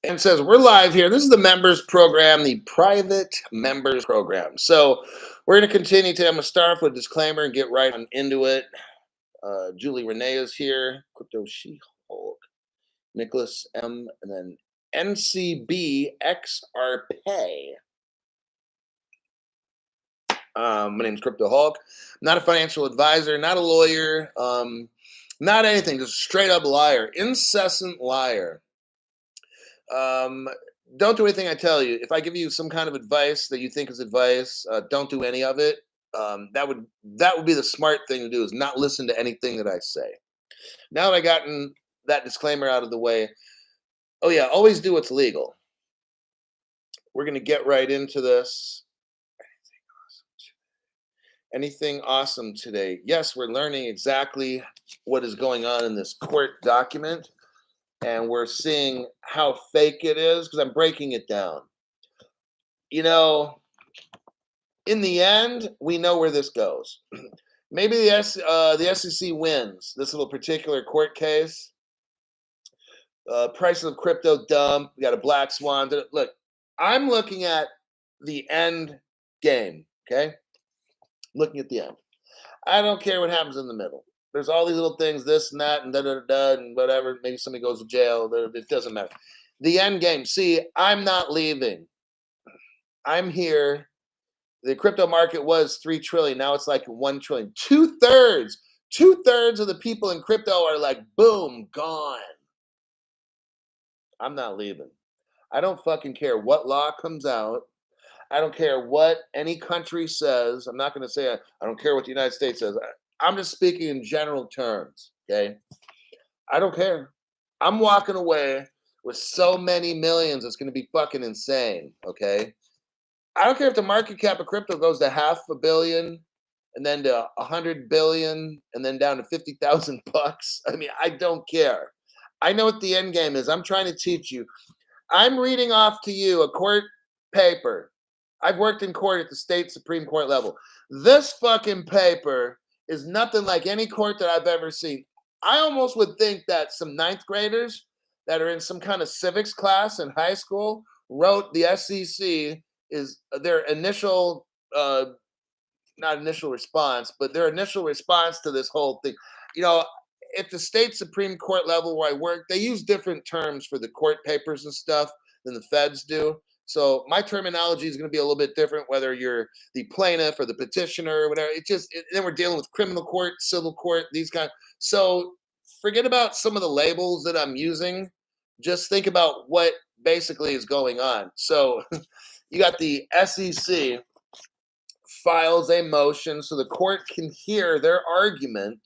And it says we're live here. This is the members program, the private members program. So we're going to continue today. I'm going to start off with a disclaimer and get right on into it. Julie Renee is here, Crypto She-Hulk, Nicholas M, and then NCB XR Pay. My name is Crypto Hulk. I'm not a financial advisor, not a lawyer, not anything, just straight up liar, incessant liar. Don't do anything I tell you. If I give you some kind of advice that you think is advice, don't do any of it. That would be the smart thing to do, is not listen to anything that I say. Now that I gotten that disclaimer out of the way, oh yeah, always do what's legal. We're gonna get right into this. Anything awesome today? Yes, we're learning exactly what is going on in this court document, and we're seeing how fake it is because I'm breaking it down. You know, in the end, we know where this goes. Maybe the SEC wins this little particular court case. Prices of crypto dump. We got a black swan. Look, I'm looking at the end game. Okay, looking at the end. I don't care what happens in the middle. There's all these little things, this and that, and da da da, and whatever. Maybe somebody goes to jail. It doesn't matter. The end game. See, I'm not leaving. I'm here. The crypto market was 3 trillion. Now it's like 1 trillion. Two-thirds of the people in crypto are like, boom, gone. I'm not leaving. I don't fucking care what law comes out. I don't care what any country says. I'm not going to say I don't care what the United States says. I'm just speaking in general terms. Okay. I don't care. I'm walking away with so many millions. It's going to be fucking insane. Okay. I don't care if the market cap of crypto goes to $500 million and then to 100 billion and then down to 50,000 bucks. I mean, I don't care. I know what the end game is. I'm trying to teach you. I'm reading off to you a court paper. I've worked in court at the state Supreme Court level. This fucking paper is nothing like any court that I've ever seen. I almost would think that some ninth graders that are in some kind of civics class in high school wrote the SEC is their initial not initial response, but their initial response to this whole thing. You know, at the state Supreme Court level where I work, they use different terms for the court papers and stuff than the feds do. So my terminology is going to be a little bit different, whether you're the plaintiff or the petitioner or whatever. Then we're dealing with criminal court, civil court, these kind. So forget about some of the labels that I'm using. Just think about what basically is going on. So you got the SEC files a motion so the court can hear their argument.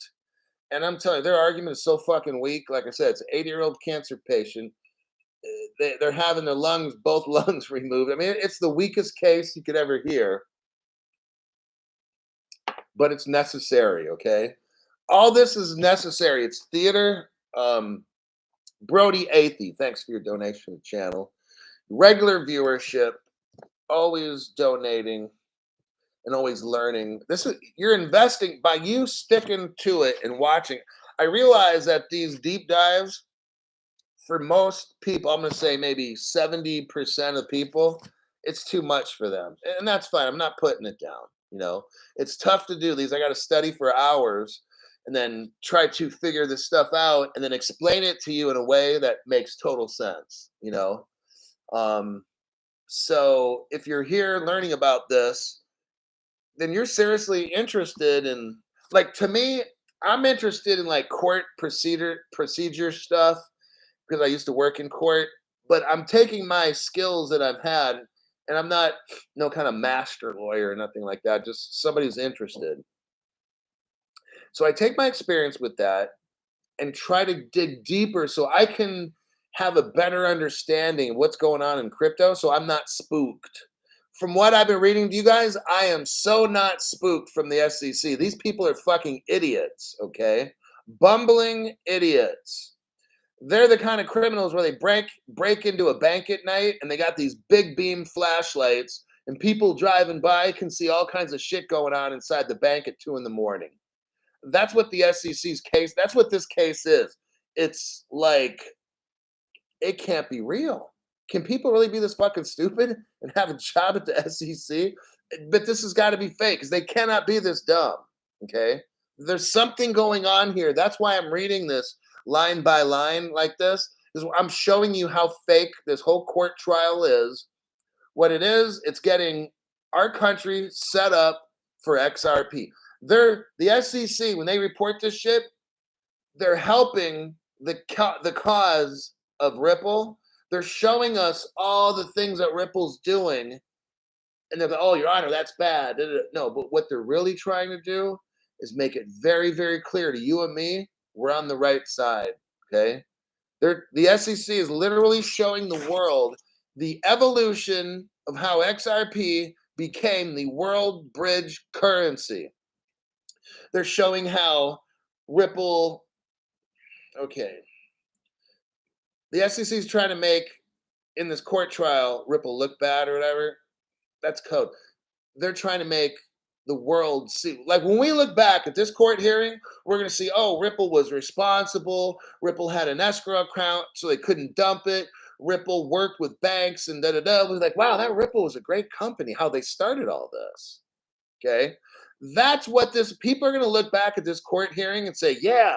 And I'm telling you, their argument is so fucking weak. Like I said, it's an 80-year-old cancer patient. They're having their lungs, both lungs removed. I mean, it's the weakest case you could ever hear, but it's necessary, okay? All this is necessary. It's theater. Brody Athy, thanks for your donation to the channel. Regular viewership, always donating and always learning. You're investing by you sticking to it and watching. I realize that these deep dives, for most people, I'm going to say maybe 70% of people, it's too much for them. And that's fine. I'm not putting it down. You know, it's tough to do these. I got to study for hours and then try to figure this stuff out and then explain it to you in a way that makes total sense, you know? So if you're here learning about this, then you're seriously interested in, like, to me, I'm interested in like court procedure stuff because I used to work in court, but I'm taking my skills that I've had, and I'm not no kind of master lawyer or nothing like that, just somebody who's interested. So I take my experience with that and try to dig deeper so I can have a better understanding of what's going on in crypto so I'm not spooked. From what I've been reading to you guys, I am so not spooked from the SEC. These people are fucking idiots, okay? Bumbling idiots. They're the kind of criminals where they break into a bank at night and they got these big beam flashlights and people driving by can see all kinds of shit going on inside the bank at 2 a.m. That's what the SEC's that's what this case is. It's like, it can't be real. Can people really be this fucking stupid and have a job at the SEC? But this has got to be fake because they cannot be this dumb. Okay. There's something going on here. That's why I'm reading this line by line like this. Is I'm showing you how fake this whole court trial is. What it is, it's getting our country set up for XRP. The SEC, when they report this shit, they're helping the cause of Ripple. They're showing us all the things that Ripple's doing, and they're like, "Oh, Your Honor, that's bad." No, but what they're really trying to do is make it very, very clear to you and me we're on the right side. Okay, the SEC is literally showing the world the evolution of how XRP became the world bridge currency. They're showing how Ripple. Okay, the SEC is trying to make in this court trial Ripple look bad or whatever. That's code. They're trying to make the world see. Like when we look back at this court hearing, we're going to see, oh, Ripple was responsible. Ripple had an escrow account, so they couldn't dump it. Ripple worked with banks and da da da. We're like, wow, that Ripple was a great company. How they started all this. Okay, that's what this. People are going to look back at this court hearing and say, yeah,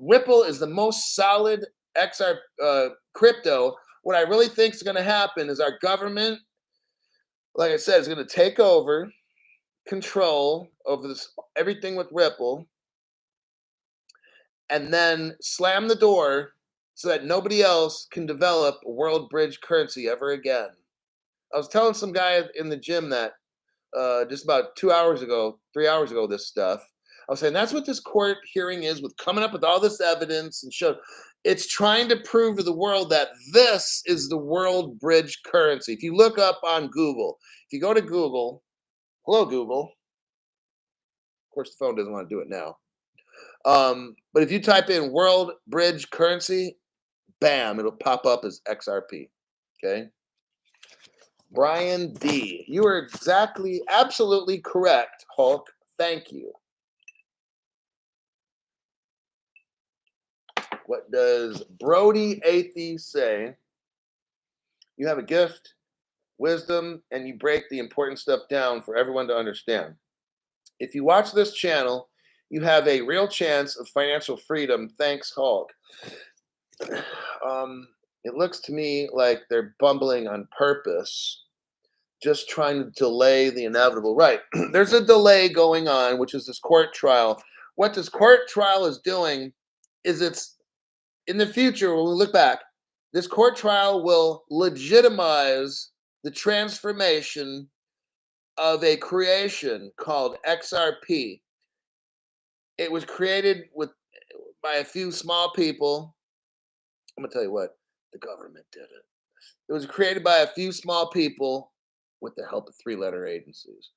Ripple is the most solid XR crypto. What I really think is going to happen is our government, like I said, is going to take over control over this everything with Ripple, and then slam the door so that nobody else can develop a world bridge currency ever again. I was telling some guy in the gym that just about 2 hours ago, 3 hours ago, this stuff. I was saying that's what this court hearing is with coming up with all this evidence and show. It's trying to prove to the world that this is the world bridge currency. If you look up on Google, if you go to Google, hello Google. Of course, the phone doesn't want to do it now. But if you type in world bridge currency, bam, it'll pop up as XRP. Okay. Brian D. You are exactly, absolutely correct, Hulk. Thank you. What does Brody Atheist say? You have a gift, wisdom, and you break the important stuff down for everyone to understand. If you watch this channel, you have a real chance of financial freedom. Thanks, Hulk. It looks to me like they're bumbling on purpose, just trying to delay the inevitable. Right. There's a delay going on, which is this court trial. What this court trial is doing is it's in the future, when we look back, this court trial will legitimize the transformation of a creation called XRP. It was created by a few small people. I'm gonna tell you what, the government did it. It was created by a few small people with the help of three-letter agencies.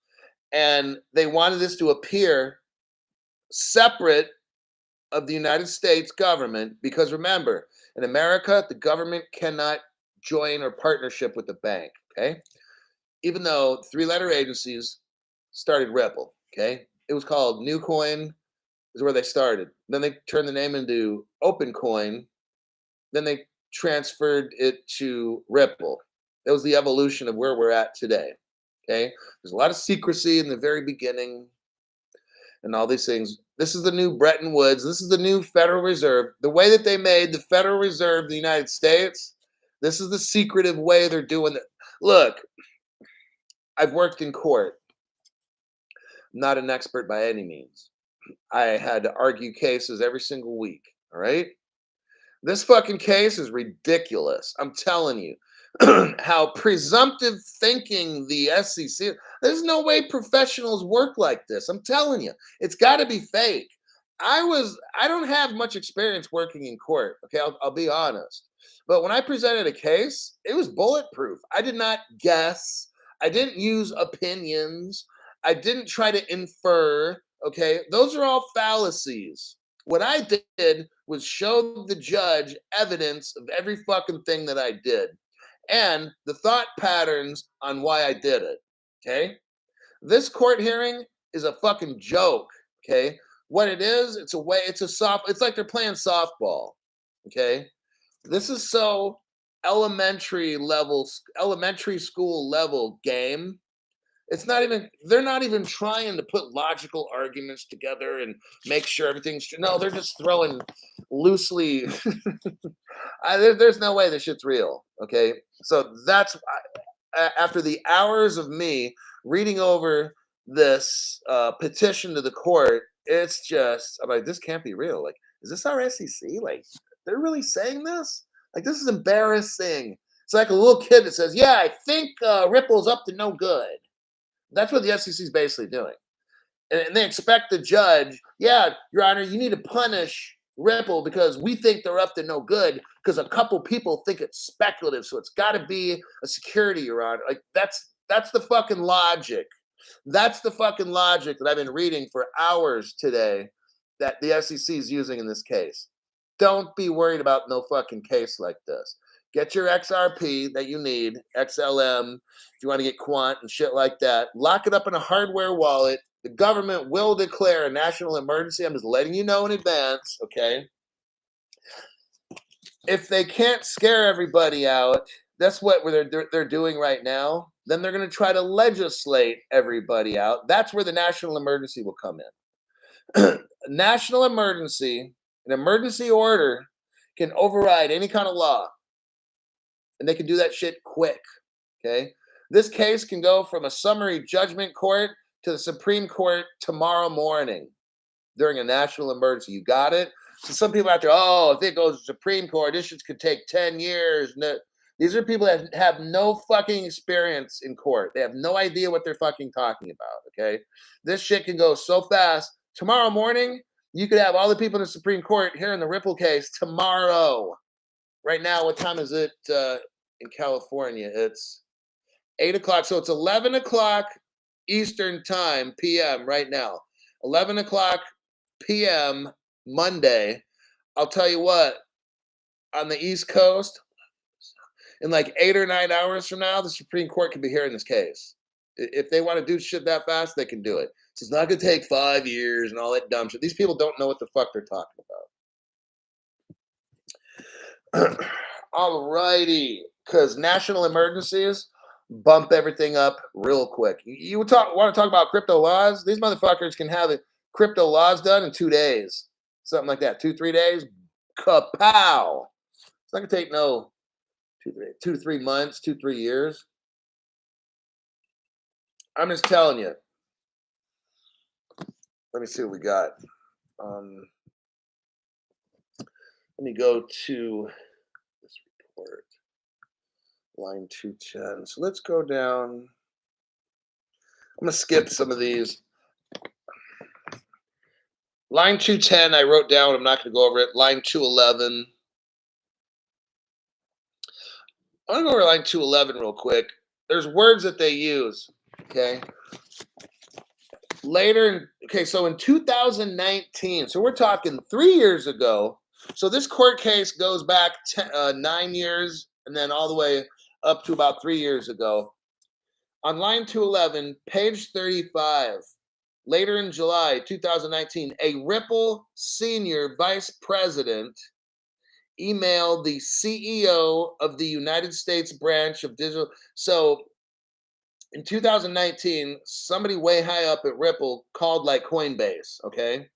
And they wanted this to appear separate of the United States government because remember, in America, the government cannot join or partnership with the bank, okay? Even though three-letter agencies started Ripple, okay? It was called New Coin, is where they started. Then they turned the name into Open Coin. Then they transferred it to Ripple. That was the evolution of where we're at today. Okay. There's a lot of secrecy in the very beginning and all these things. This is the new Bretton Woods. This is the new Federal Reserve. The way that they made the Federal Reserve of the United States, this is the secretive way they're doing it. Look, I've worked in court. I'm not an expert by any means. I had to argue cases every single week. All right. This fucking case is ridiculous. I'm telling you. How presumptive thinking the SEC. There's no way professionals work like this. I'm telling you. It's got to be fake. I don't have much experience working in court. Okay, I'll be honest. But when I presented a case, it was bulletproof. I did not guess. I didn't use opinions. I didn't try to infer. Okay, those are all fallacies. What I did was show the judge evidence of every fucking thing that I did and the thought patterns on why I did it. Okay. This court hearing is a fucking joke. Okay. What it is, it's like they're playing softball. Okay. This is so elementary school level game. It's not even, they're not even trying to put logical arguments together and make sure everything's true. No, they're just throwing loosely. There's no way this shit's real. Okay. So that's after the hours of me reading over this petition to the court, it's just, I'm like, this can't be real. Like, is this our SEC? Like, they're really saying this? Like, this is embarrassing. It's like a little kid that says, yeah, I think Ripple's up to no good. That's what the SEC is basically doing. And they expect the judge, yeah, Your Honor, you need to punish Ripple because we think they're up to no good because a couple people think it's speculative. So it's got to be a security, Your Honor. Like, that's the fucking logic. That's the fucking logic that I've been reading for hours today that the SEC is using in this case. Don't be worried about no fucking case like this. Get your XRP that you need, XLM, if you want to get quant and shit like that. Lock it up in a hardware wallet. The government will declare a national emergency. I'm just letting you know in advance, okay? If they can't scare everybody out, that's what they're doing right now, then they're going to try to legislate everybody out. That's where the national emergency will come in. National emergency, an emergency order can override any kind of law. And they can do that shit quick, okay? This case can go from a summary judgment court to the Supreme Court tomorrow morning during a national emergency. You got it? So some people out there, oh, if it goes to Supreme Court, this shit could take 10 years. No, these are people that have no fucking experience in court. They have no idea what they're fucking talking about, okay? This shit can go so fast. Tomorrow morning, you could have all the people in the Supreme Court here in the Ripple case tomorrow. Right now, what time is it in California? It's 8 o'clock. So it's 11 o'clock Eastern time, PM right now. 11 o'clock PM Monday. I'll tell you what, on the East Coast, in like 8 or 9 hours from now, the Supreme Court could be hearing this case. If they want to do shit that fast, they can do it. So it's not going to take 5 years and all that dumb shit. These people don't know what the fuck they're talking about. All righty, because national emergencies bump everything up real quick. You want to talk about crypto laws? These motherfuckers can have it crypto laws done in 2 days, something like that. 2-3 days, kapow! It's not gonna take no 2 to 3 months, 2-3 years. I'm just telling you. Let me see what we got. Let me go to this report. Line 210. So let's go down. I'm going to skip some of these. Line 210, I wrote down. I'm not going to go over it. Line 211. I'm going to go over line 211 real quick. There's words that they use, okay? So in 2019, so we're talking 3 years ago. So this court case goes back 9 years and then all the way up to about 3 years ago. On line 211, page 35, later in July 2019, a Ripple senior vice president emailed the CEO of the United States branch of digital. So in 2019, somebody way high up at Ripple called like Coinbase, okay?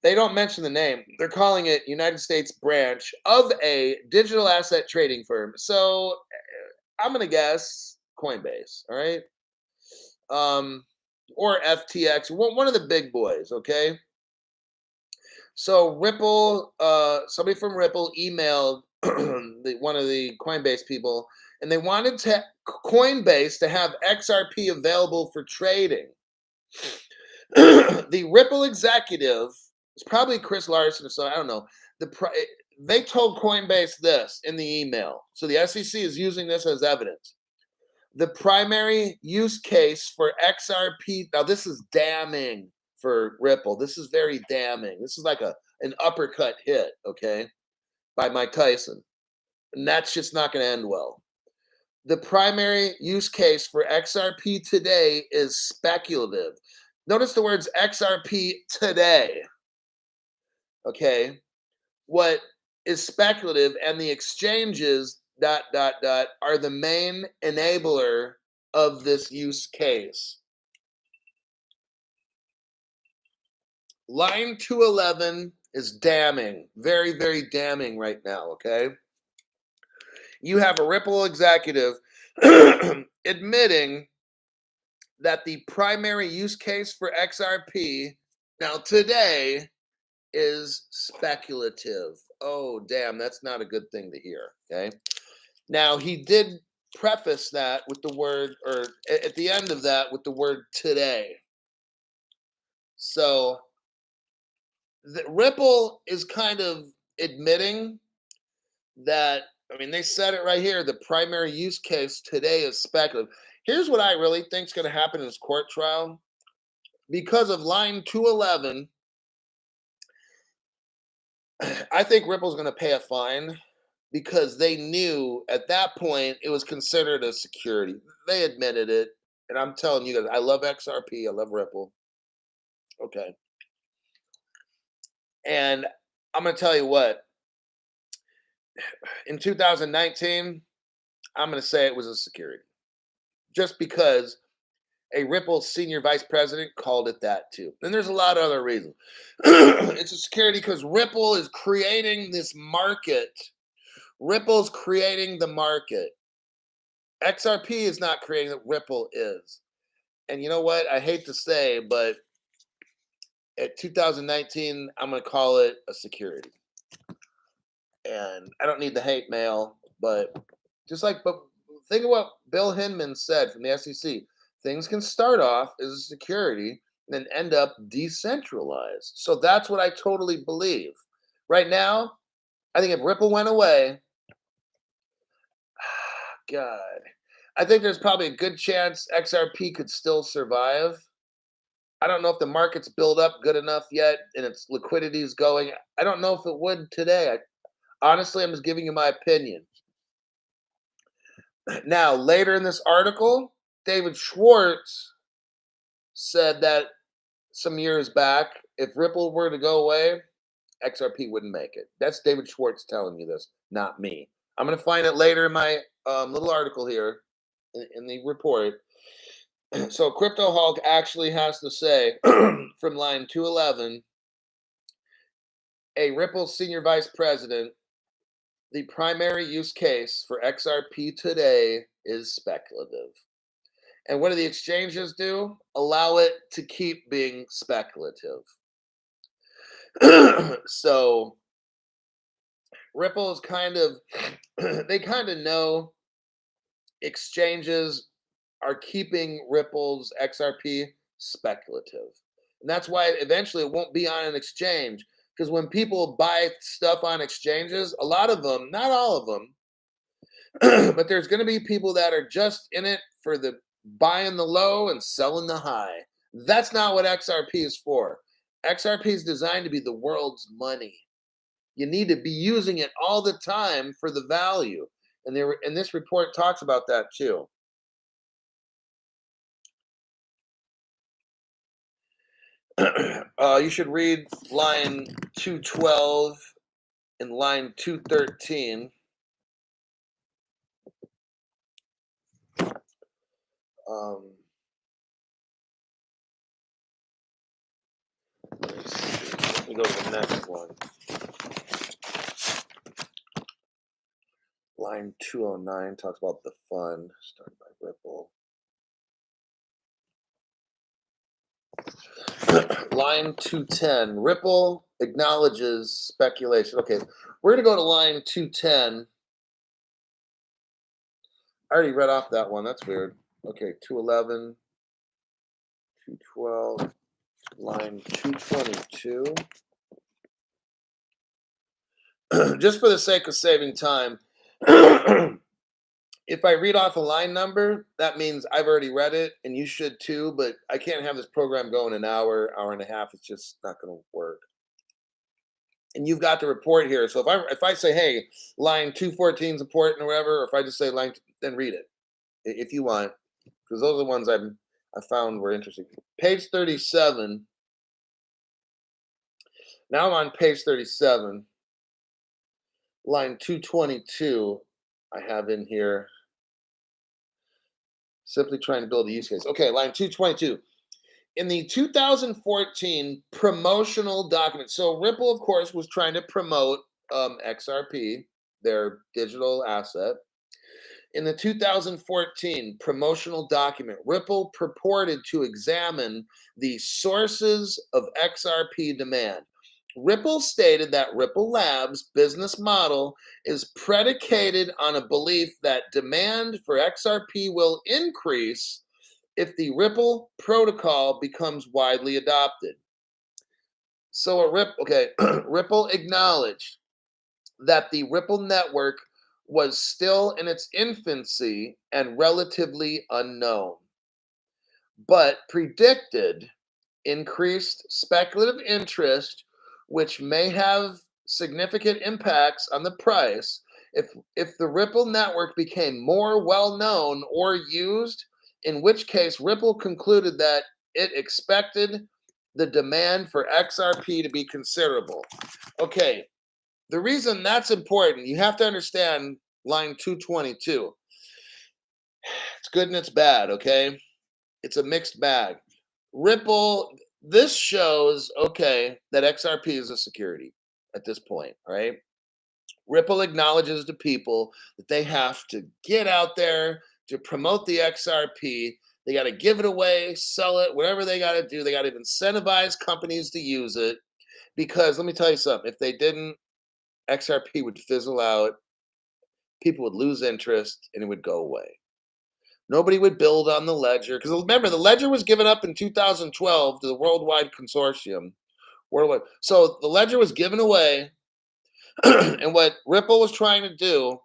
They don't mention the name. They're calling it United States branch of a digital asset trading firm. So I'm going to guess Coinbase, all right? Or FTX, one of the big boys, okay? So Ripple, somebody from Ripple emailed one of the Coinbase people, and they wanted Coinbase to have XRP available for trading. The Ripple executive, it's probably Chris Larson or something, I don't know. They told Coinbase this in the email. So the SEC is using this as evidence. The primary use case for XRP, now this is damning for Ripple. This is very damning. This is like an uppercut hit, okay, by Mike Tyson. And that's just not going to end well. The primary use case for XRP today is speculative. Notice the words XRP today, okay? What is speculative, and the exchanges are the main enabler of this use case. Line 211 is damning, very, very damning right now, okay? You have a Ripple executive admitting that the primary use case for XRP now today is speculative. Oh, damn, that's not a good thing to hear, okay? Now, he did preface that with the word, or at the end of that, with the word today. So, Ripple is kind of admitting that, I mean, they said it right here, the primary use case today is speculative. Here's what I really think is going to happen in this court trial. Because of line 211, I think Ripple's going to pay a fine because they knew at that point it was considered a security. They admitted it. And I'm telling you guys, I love XRP. I love Ripple. Okay. And I'm going to tell you what, in 2019, I'm going to say it was a security. Just because a Ripple senior vice president called it that too. And there's a lot of other reasons. It's a security because Ripple is creating this market. Ripple's creating the market. XRP is not creating it, Ripple is. And you know what? I hate to say, but at 2019, I'm going to call it a security. And I don't need the hate mail, but think of what Bill Hinman said from the SEC. Things can start off as a security and then end up decentralized. So that's what I totally believe. Right now, I think if Ripple went away, God, I think there's probably a good chance XRP could still survive. I don't know if the market's built up good enough yet and its liquidity is going. I don't know if it would today. Honestly, I'm just giving you my opinion. Now, later in this article, David Schwartz said that some years back, if Ripple were to go away, XRP wouldn't make it. That's David Schwartz telling you this, not me. I'm going to find it later in my little article here in the report. So Crypto Hulk actually has to say from line 211, a Ripple senior vice president, the primary use case for XRP today is speculative. And what do the exchanges do? Allow it to keep being speculative. So Ripple is they kind of know exchanges are keeping Ripple's XRP speculative. And that's why eventually it won't be on an exchange. Because when people buy stuff on exchanges, a lot of them, not all of them, but there's going to be people that are just in it for the buying the low and selling the high. That's not what XRP is for. XRP is designed to be the world's money. You need to be using it all the time for the value. And this report talks about that too. You should read line 212 and line 213. Let me go to the next one. Line 209 talks about the fund started by Ripple. Line 210, Ripple acknowledges speculation. Okay, we're going to go to line 210. I already read off that one. That's weird. Okay, 211, 212, line 222. Just for the sake of saving time, if I read off a line number, that means I've already read it and you should too, but I can't have this program going an hour, hour and a half. It's just not going to work. And you've got the report here. So if I say, hey, line 214 is important or whatever, or if I just say line, then read it if you want, because those are the ones I found were interesting. Page 37. Now I'm on page 37, line 222. I have in here simply trying to build a use case. Okay, line 222. In the 2014 promotional document, so Ripple, of course, was trying to promote XRP, their digital asset. In the 2014 promotional document, Ripple purported to examine the sources of XRP demand. Ripple stated that Ripple Labs' business model is predicated on a belief that demand for XRP will increase if the Ripple protocol becomes widely adopted. So Ripple acknowledged that the Ripple network was still in its infancy and relatively unknown, but predicted increased speculative interest, which may have significant impacts on the price if the Ripple network became more well known or used, in which case Ripple concluded that it expected the demand for XRP to be considerable. Okay, the reason that's important, you have to understand line 222. It's good and it's bad, okay? It's a mixed bag. Ripple, this shows, okay, that XRP is a security at this point, right? Ripple acknowledges to people that they have to get out there to promote the XRP. They got to give it away, sell it, whatever they got to do. They got to incentivize companies to use it because let me tell you something. If they didn't, XRP would fizzle out, people would lose interest, and it would go away. Nobody would build on the ledger because remember, the ledger was given up in 2012 to the Worldwide Consortium. Worldwide. So the ledger was given away, and what Ripple was trying to do.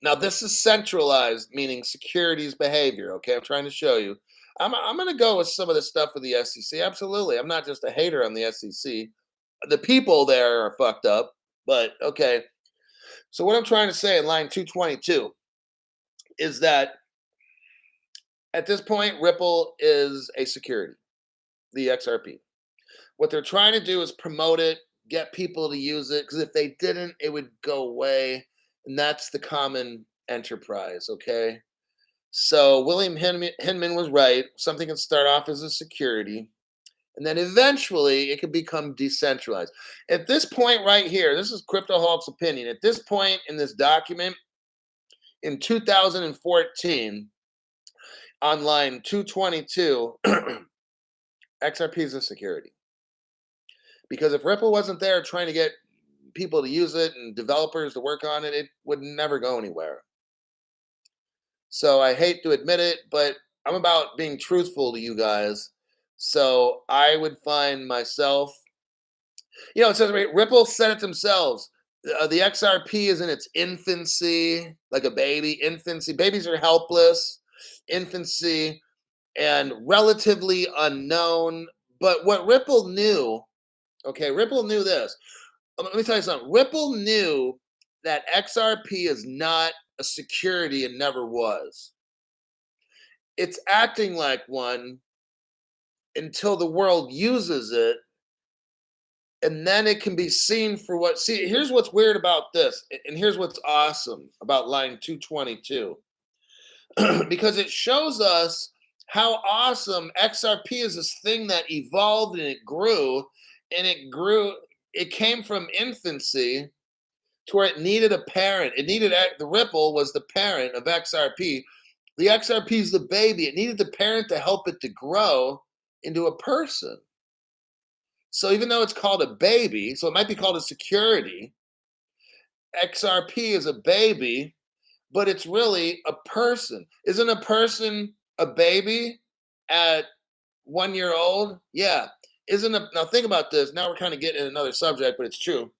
Now this is centralized, meaning securities behavior. Okay, I'm trying to show you. I'm going to go with some of the stuff with the SEC. Absolutely, I'm not just a hater on the SEC. The people there are fucked up, but okay. So what I'm trying to say in line 222 is that at this point, Ripple is a security, the XRP. What they're trying to do is promote it, get people to use it, because if they didn't, it would go away. And that's the common enterprise, okay? So William Hinman was right. Something can start off as a security, and then eventually it can become decentralized. At this point right here, this is Crypto Hulk's opinion. At this point in this document, in 2014, on line 222, XRP is a security. Because if Ripple wasn't there trying to get people to use it and developers to work on it, it would never go anywhere. So I hate to admit it, but I'm about being truthful to you guys. So I would find myself, it says right, Ripple said it themselves. The XRP is in its infancy, like a baby, infancy. Babies are helpless, infancy, and relatively unknown. But what Ripple knew, okay, Ripple knew this. Let me tell you something. Ripple knew that XRP is not a security and never was. It's acting like one until the world uses it, and then it can be seen for what. See, here's what's weird about this, and here's what's awesome about line 222. Because it shows us how awesome XRP is, this thing that evolved and it grew, and it came from infancy to where it needed a parent. It needed the Ripple was the parent of XRP. The XRP is the baby. It needed the parent to help it to grow into a person. So even though it's called a baby, so it might be called a security, XRP is a baby, but it's really a person. Isn't a person a baby at 1 year old? Yeah. Now think about this. Now we're kind of getting another subject, but it's true.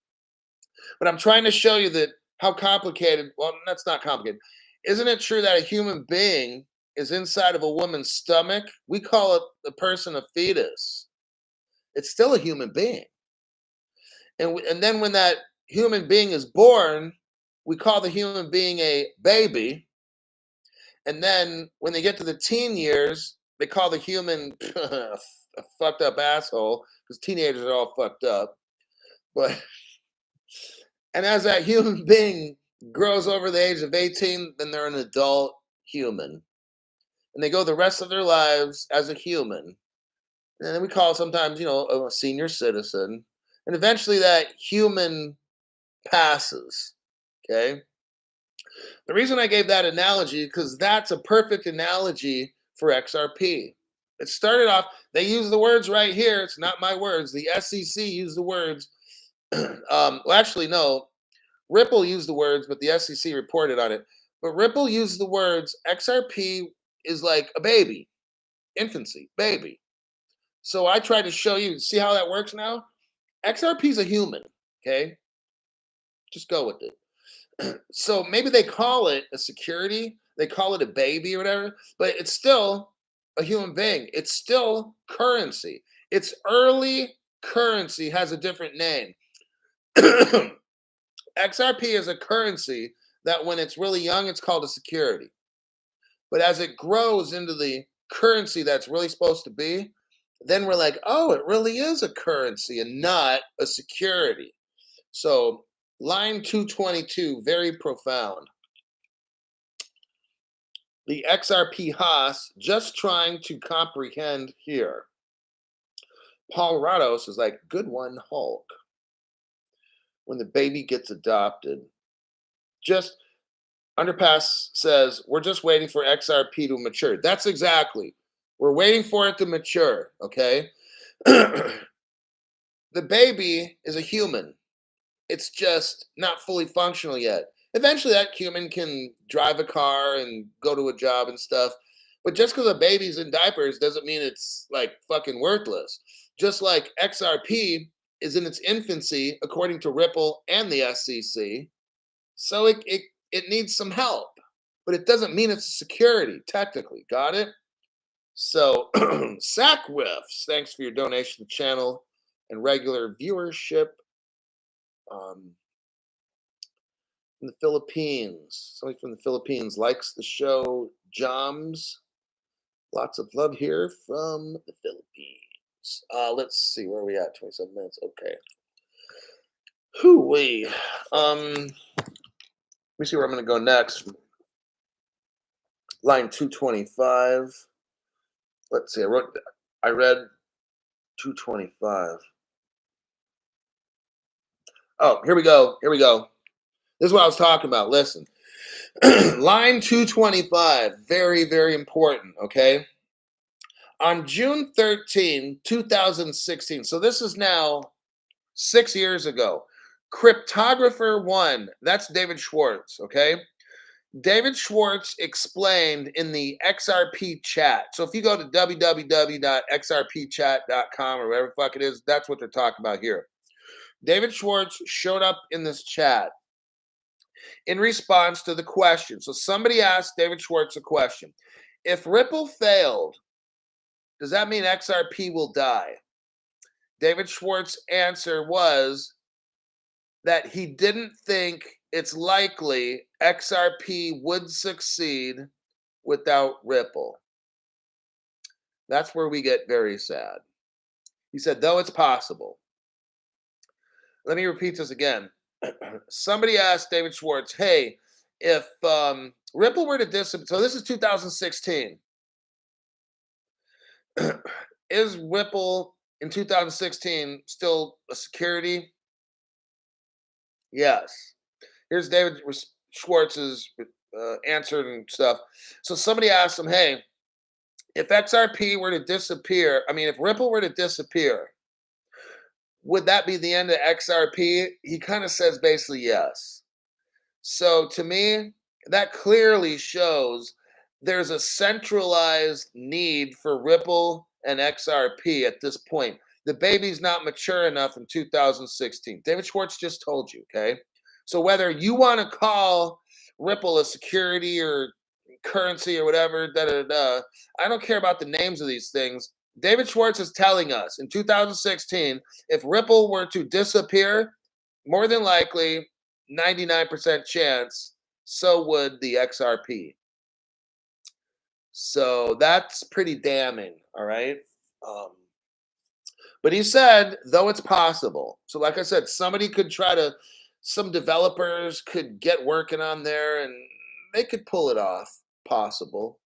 But I'm trying to show you that how complicated, well, that's not complicated. Isn't it true that a human being is inside of a woman's stomach? We call it the person a fetus. It's still a human being. And then when that human being is born, we call the human being a baby. And then when they get to the teen years, they call the human a fucked up asshole because teenagers are all fucked up. But and as that human being grows over the age of 18, then they're an adult human. And they go the rest of their lives as a human. And then we call it sometimes, a senior citizen. And eventually that human passes. Okay. The reason I gave that analogy, because that's a perfect analogy for XRP. It started off, they use the words right here. It's not my words. The SEC used the words. Well, actually, no. Ripple used the words, but the SEC reported on it. But Ripple used the words XRP is like a baby, infancy, baby. So I tried to show you, see how that works now? XRP is a human, okay? Just go with it. So maybe they call it a security, they call it a baby or whatever, but it's still a human being. It's still currency. It's early currency has a different name. XRP is a currency that when it's really young, it's called a security. But as it grows into the currency that's really supposed to be, then we're like, oh, it really is a currency and not a security. So line 222, very profound. The XRP Haas just trying to comprehend here. Paul Rados is like, good one, Hulk. When the baby gets adopted, just Underpass says, we're just waiting for XRP to mature. That's exactly. We're waiting for it to mature, okay? The baby is a human. It's just not fully functional yet. Eventually, that human can drive a car and go to a job and stuff. But just because a baby's in diapers doesn't mean it's like fucking worthless. Just like XRP is in its infancy, according to Ripple and the SEC. So it needs some help. But it doesn't mean it's a security, technically. Got it? So, Sack Whiffs, thanks for your donation to the channel and regular viewership. From the Philippines. Somebody from the Philippines likes the show. Joms. Lots of love here from the Philippines. Let's see, where are we at? 27 minutes. Okay. Hoo-wee. Let me see where I'm going to go next. Line 225. Let's see, I read 225. Oh, here we go. This is what I was talking about. Listen. Line 225. Very, very important, okay? On June 13, 2016, so this is now 6 years ago, Cryptographer One, that's David Schwartz, okay? David Schwartz explained in the XRP chat. So if you go to www.xrpchat.com or whatever the fuck it is, that's what they're talking about here. David Schwartz showed up in this chat in response to the question. So somebody asked David Schwartz a question. If Ripple failed, does that mean XRP will die? David Schwartz's answer was that he didn't think it's likely XRP would succeed without Ripple. That's where we get very sad. He said, though it's possible. Let me repeat this again. Somebody asked David Schwartz, hey, if Ripple were to disappear, so this is 2016. Is Ripple in 2016 still a security? Yes. Here's David Schwartz's answer and stuff. So somebody asked him, hey, if XRP were to disappear, if Ripple were to disappear, would that be the end of XRP? He kind of says basically yes. So to me, that clearly shows there's a centralized need for Ripple and XRP at this point. The baby's not mature enough in 2016. David Schwartz just told you, okay? So whether you want to call Ripple a security or currency or whatever, I don't care about the names of these things. David Schwartz is telling us in 2016, if Ripple were to disappear, more than likely, 99% chance, so would the XRP. So that's pretty damning, all right? But he said, though it's possible. So like I said, somebody could try to some developers could get working on there and they could pull it off. Possible.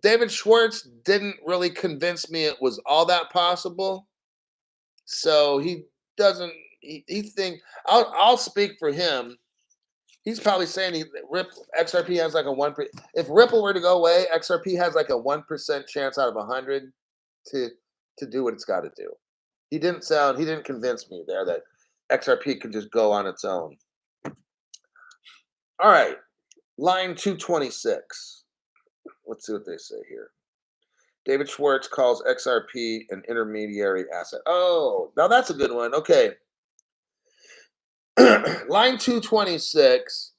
David Schwartz didn't really convince me it was all that possible. So he doesn't. He think I'll speak for him. He's probably saying XRP has like a 1%. If Ripple were to go away, XRP has like a 1% chance out of 100 to do what it's got to do. He didn't convince me there that XRP can just go on its own. All right, line 226. Let's see what they say here. David Schwartz calls XRP an intermediary asset. Oh, now that's a good one. Okay. Line 226,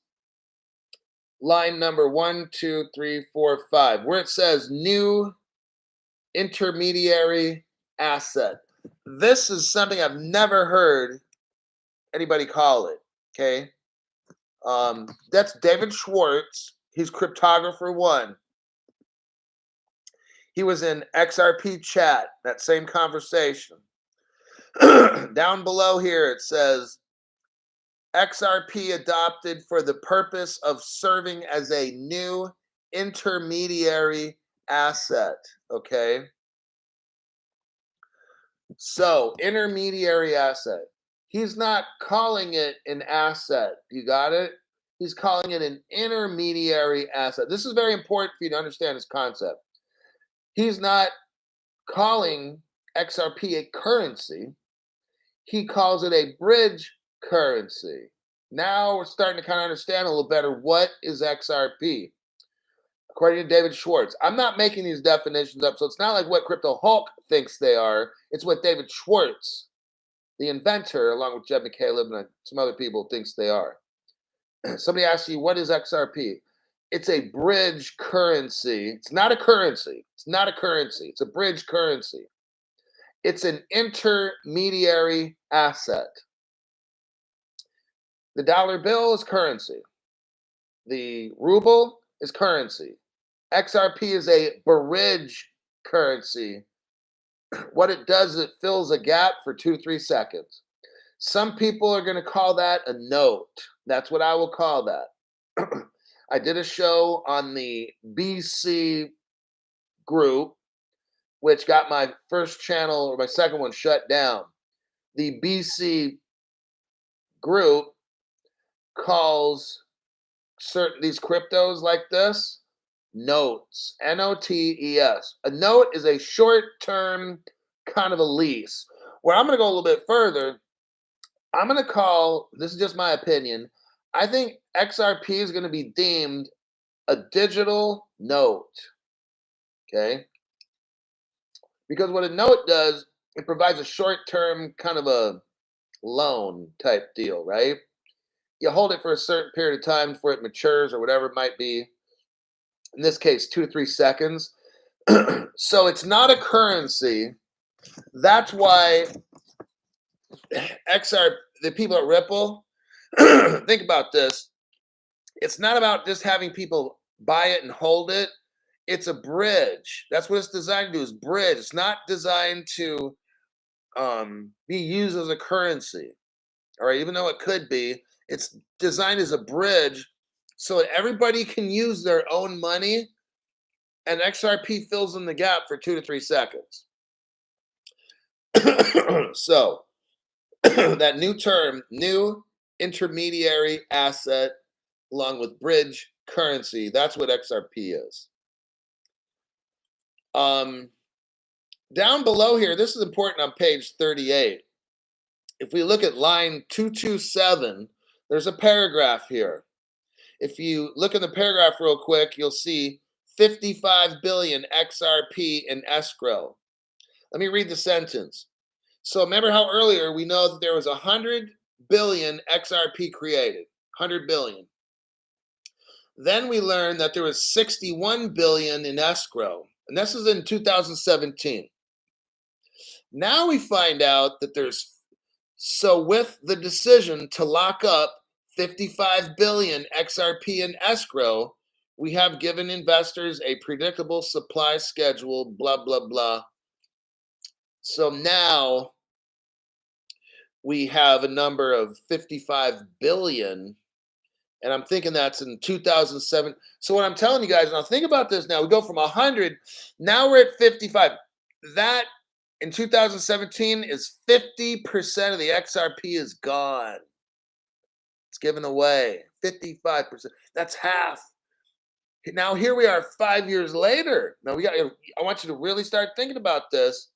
line number 1, 2, 3, 4, 5, where it says new intermediary asset. This is something I've never heard anybody call it. Okay. That's David Schwartz. He's cryptographer one. He was in XRP chat, that same conversation. Down below here, it says XRP adopted for the purpose of serving as a new intermediary asset. Okay. So, intermediary asset. He's not calling it an asset. You got it? He's calling it an intermediary asset. This is very important for you to understand this concept. He's not calling XRP a currency. He calls it a bridge currency. Now we're starting to kind of understand a little better what is XRP. According to David Schwartz, I'm not making these definitions up, so it's not like what Crypto Hulk thinks they are. It's what David Schwartz, the inventor, along with Jeb McCaleb and some other people, thinks they are. Somebody asks you, what is XRP? It's a bridge currency. It's not a currency. It's not a currency. It's a bridge currency. It's an intermediary asset. The dollar bill is currency. The ruble is currency. XRP is a bridge currency. What it does is it fills a gap for 2-3 seconds. Some people are going to call that a note. That's what I will call that. I did a show on the BC group, which got my first channel or my second one shut down. The BC group calls these cryptos like this notes. Notes. A note is a short-term kind of a lease. Where I'm going to go a little bit further, I'm going to call, this is just my opinion, I think XRP is going to be deemed a digital note. Okay? Because what a note does, it provides a short-term kind of a loan type deal, right? You hold it for a certain period of time before it matures or whatever it might be. In this case, 2 to 3 seconds. So it's not a currency. That's why the people at Ripple, think about this. It's not about just having people buy it and hold it. It's a bridge. That's what it's designed to do, is bridge. It's not designed to be used as a currency. All right, even though it could be, it's designed as a bridge so that everybody can use their own money, and XRP fills in the gap for 2 to 3 seconds. So that new term, new intermediary asset, along with bridge currency, that's what XRP is. Down below here, this is important on page 38. If we look at line 227, there's a paragraph here. If you look in the paragraph real quick, you'll see 55 billion XRP in escrow. Let me read the sentence. So remember how earlier we know that there was 100 billion XRP created, 100 billion. Then we learned that there was 61 billion in escrow, and this is in 2017. Now we find out that with the decision to lock up 55 billion XRP in escrow, we have given investors a predictable supply schedule, blah, blah, blah. So now we have a number of 55 billion, and I'm thinking that's in 2007. So what I'm telling you guys, now think about this now. We go from 100, now we're at 55. That in 2017 is 50% of the XRP is gone. It's given away. 55%. That's half. Now here we are 5 years later. Now I want you to really start thinking about this.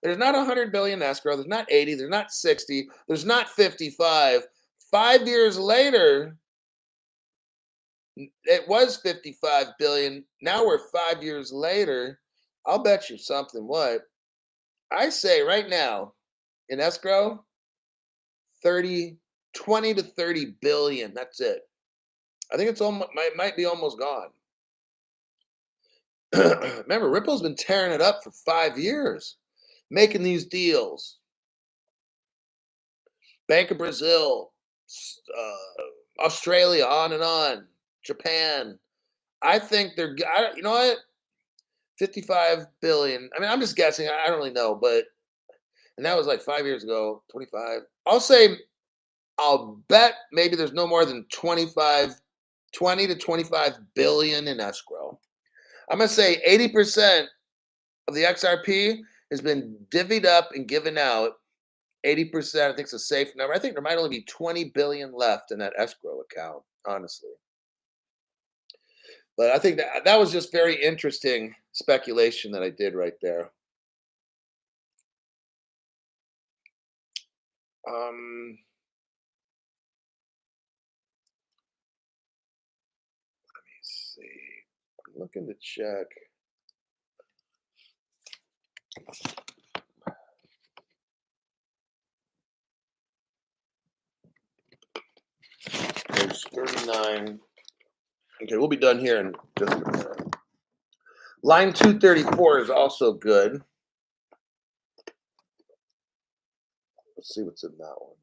There's not 100 billion escrow, there's not 80, there's not 60, there's not 55. 5 years later, it was 55 billion. Now we're 5 years later. I'll bet you something. What? I say right now in escrow, 30, 20 to 30 billion. That's it. I think it's almost might be almost gone. Remember, Ripple's been tearing it up for 5 years, making these deals. Bank of Brazil, Australia, on and on. Japan. I think you know what? 55 billion. I mean, I'm just guessing. I don't really know, but and that was like 5 years ago. 25. I'll bet maybe there's no more than 20 to 25 billion in escrow. I'm gonna say 80% of the XRP has been divvied up and given out. 80%, I think, is a safe number. I think there might only be 20 billion left in that escrow account, honestly. But I think that was just very interesting speculation that I did right there. Um, let me see. I'm looking to check. Page 39. Okay, we'll be done here in just a minute. Line 234 is also good. Let's see what's in that one.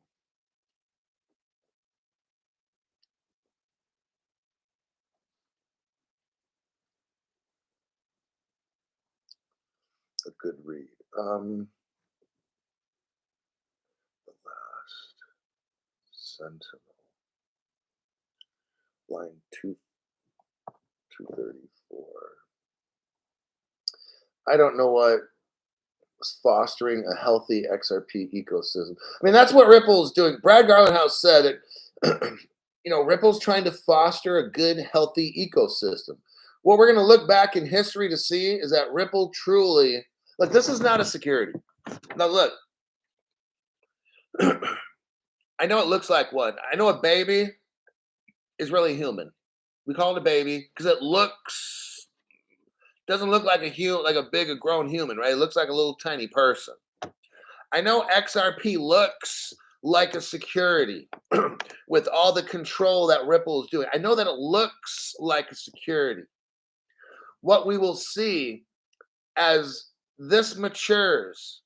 A good read. The last Sentinel. Line 234. I don't know what was fostering a healthy XRP ecosystem. I mean, that's what Ripple is doing. Brad Garlinghouse said that, Ripple's trying to foster a good, healthy ecosystem. What we're going to look back in history to see is that Ripple truly, look, this is not a security. Now, look, I know it looks like one. I know a baby is really human. We call it a baby because it doesn't look like like a big, grown human, right? It looks like a little tiny person. I know XRP looks like a security with all the control that Ripple is doing. I know that it looks like a security. What we will see as this matures,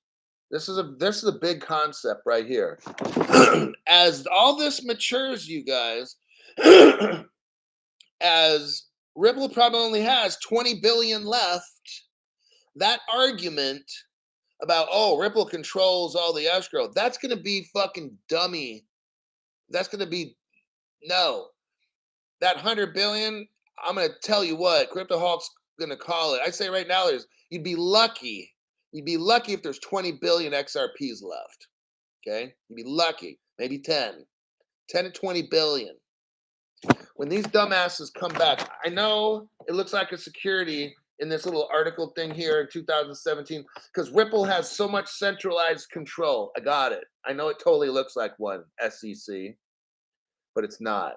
this is a big concept right here. As all this matures, you guys, as Ripple probably only has 20 billion left, that argument about, Ripple controls all the escrow, that's going to be fucking dummy. That's going to be, no. That 100 billion, I'm going to tell you what, Crypto Hawk's going to call it. I say right now, you'd be lucky. You'd be lucky if there's 20 billion XRPs left. Okay? You'd be lucky. Maybe 10 to 20 billion. When these dumbasses come back, I know it looks like a security in this little article thing here in 2017 because Ripple has so much centralized control. I got it. I know it totally looks like one, SEC, but it's not.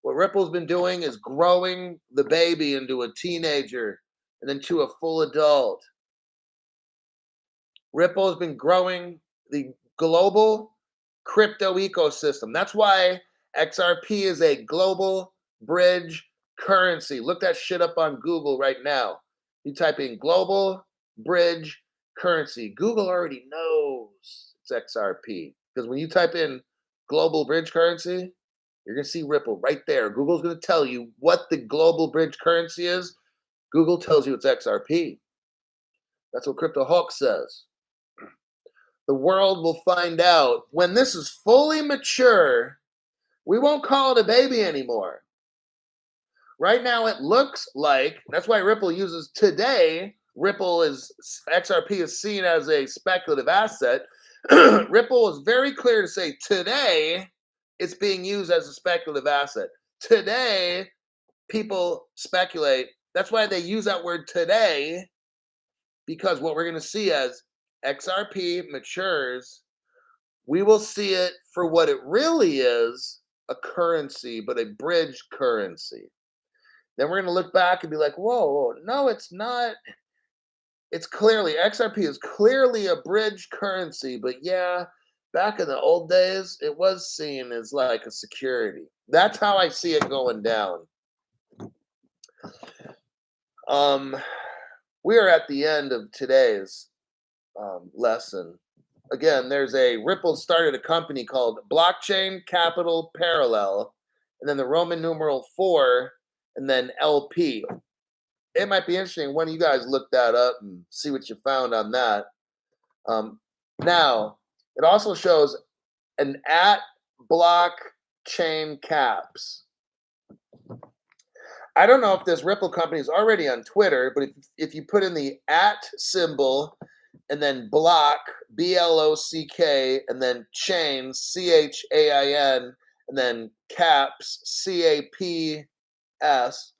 What Ripple's been doing is growing the baby into a teenager and then to a full adult. Ripple has been growing the global crypto ecosystem. That's why XRP is a global bridge currency. Look that shit up on Google right now. You type in global bridge currency. Google already knows it's XRP because when you type in global bridge currency, you're going to see Ripple right there. Google's going to tell you what the global bridge currency is. Google tells you it's XRP. That's what Crypto Hawk says. The world will find out when this is fully mature. We won't call it a baby anymore. Right now, it looks like that's why Ripple uses today. Ripple is XRP is seen as a speculative asset. Ripple is very clear to say today it's being used as a speculative asset. Today, people speculate. That's why they use that word today, because what we're going to see as XRP matures, we will see it for what it really is, a currency, but a bridge currency. Then we're going to look back and be like, whoa, no, it's not. It's clearly, XRP is clearly a bridge currency, but yeah, back in the old days, it was seen as like a security. That's how I see it going down. We are at the end of today's lesson. Again, there's a Ripple started a company called Blockchain Capital Parallel, and then the Roman numeral 4, and then LP. It might be interesting. One of you guys look that up and see what you found on that. Now, it also shows an at blockchain caps. I don't know if this Ripple company is already on Twitter, but if you put in the at symbol and then block, BLOCK, and then chain, CHAIN, and then caps, CAPS.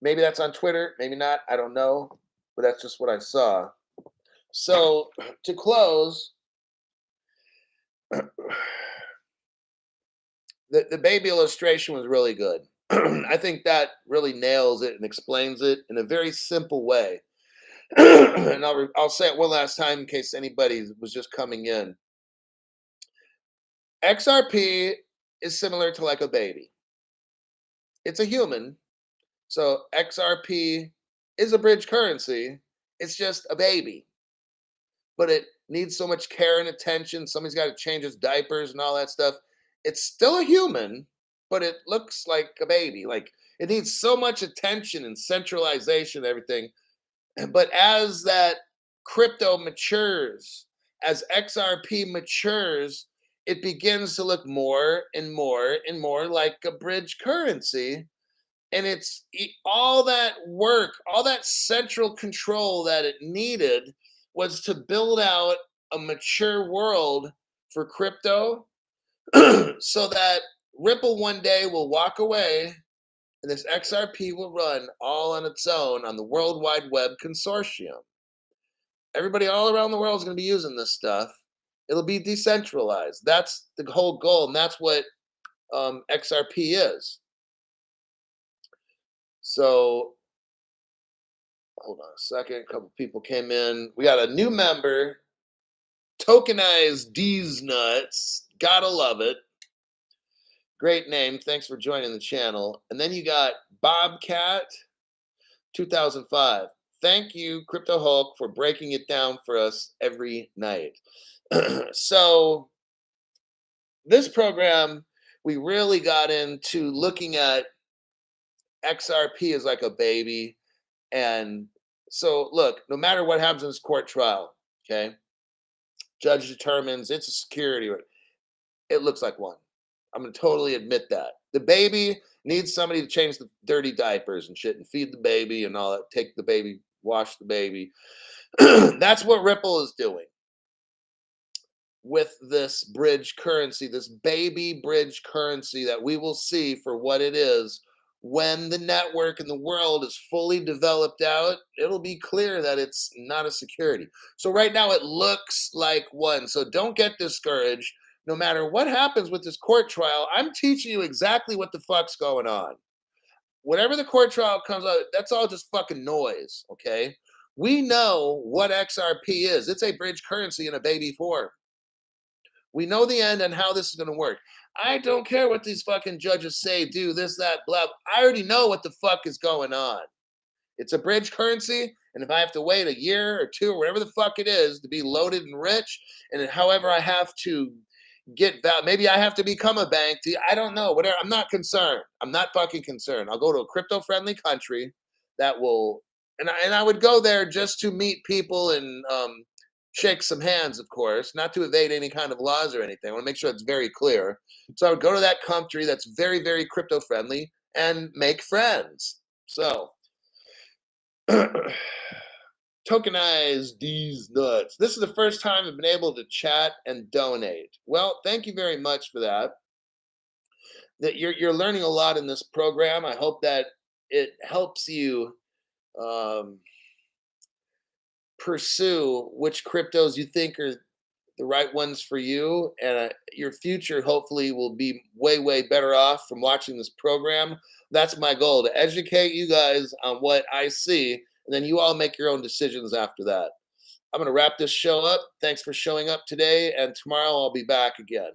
Maybe that's on Twitter, maybe not, I don't know, but that's just what I saw. So to close, the baby illustration was really good. I think that really nails it and explains it in a very simple way. And I'll say it one last time in case anybody was just coming in. XRP is similar to like a baby. It's a human. So XRP is a bridge currency. It's just a baby. But it needs so much care and attention. Somebody's got to change its diapers and all that stuff. It's still a human, but it looks like a baby. Like it needs so much attention and centralization and everything. But as that crypto matures, as XRP matures, it begins to look more and more and more like a bridge currency. And it's all that work, all that central control that it needed was to build out a mature world for crypto so that Ripple one day will walk away and this XRP will run all on its own on the World Wide Web Consortium. Everybody all around the world is going to be using this stuff. It'll be decentralized. That's the whole goal, and that's what XRP is. So, hold on a second. A couple people came in. We got a new member, Tokenized D's Nuts. Gotta love it. Great name. Thanks for joining the channel. And then you got Bobcat 2005. Thank you, Crypto Hulk, for breaking it down for us every night. So, this program, we really got into looking at XRP as like a baby. And so, look, no matter what happens in this court trial, okay, judge determines it's a security. It looks like one. I'm going to totally admit that. The baby needs somebody to change the dirty diapers and shit and feed the baby and all that. Take the baby, wash the baby. That's what Ripple is doing with this bridge currency, this baby bridge currency that we will see for what it is. When the network and the world is fully developed out, it'll be clear that it's not a security. So right now it looks like one. So don't get discouraged. No matter what happens with this court trial, I'm teaching you exactly what the fuck's going on. Whatever the court trial comes out, that's all just fucking noise, okay? We know what XRP is. It's a bridge currency in a baby form. We know the end and how this is going to work. I don't care what these fucking judges say, do this, that, blah. I already know what the fuck is going on. It's a bridge currency, and if I have to wait a year or two or whatever the fuck it is to be loaded and rich, and however I have to get that, maybe I have to become a bank. I don't know. Whatever. I'm not concerned. I'm not fucking concerned. I'll go to a crypto-friendly country that will, and I would go there just to meet people and shake some hands, of course, not to evade any kind of laws or anything. I want to make sure it's very clear. So I would go to that country that's very, very crypto friendly and make friends. So tokenize these nuts. This is the first time I've been able to chat and donate. Well, thank you very much for that. That you're learning a lot in this program. I hope that it helps you um, pursue which cryptos you think are the right ones for you, and your future hopefully will be way, way better off from watching this program. That's my goal, to educate you guys on what I see, and then you all make your own decisions after that. I'm going to wrap this show up. Thanks for showing up today, and tomorrow I'll be back again.